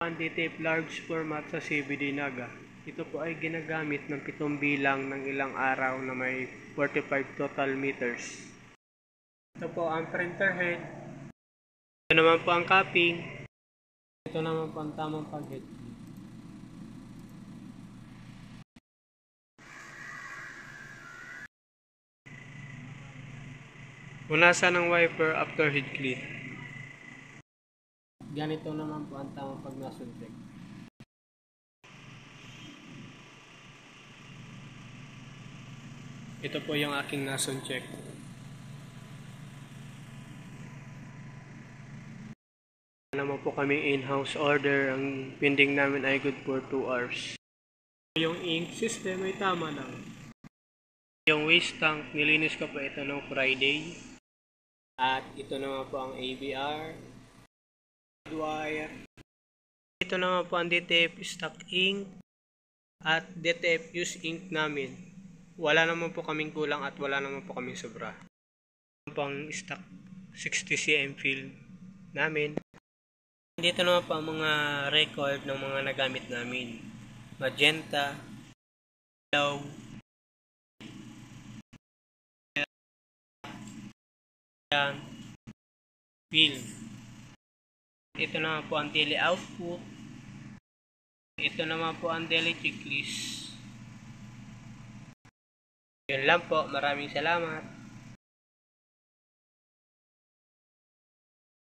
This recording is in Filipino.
Anti-tape large format sa CVD Naga. Ito po ay ginagamit ng 7 bilang ng ilang araw na may 45 total meters. Ito po ang printer head. Ito naman po ang capping. Ito naman po ang tamang pag-head. Punasan ng wiper after head clean. Ganito naman po ang tamang pag-nasuntik. Ito po yung aking nasun check. Naman po kami in-house order. Ang pending namin ay good for 2 hours. Yung ink system ay tama lang. Yung waste tank, nilinis ko po ito noong Friday. At ito naman po ang ABR. Wire. Ito naman po ang DTF stock ink. At DTF use ink namin. Wala naman po kaming kulang at wala naman po kaming sobra. Pang stock 60 cm film namin. Dito naman po ang mga record ng mga nagamit namin. Magenta, yellow, film. Ito naman po ang daily output. Ito naman po ang daily checklist. Yun lang po. Maraming salamat.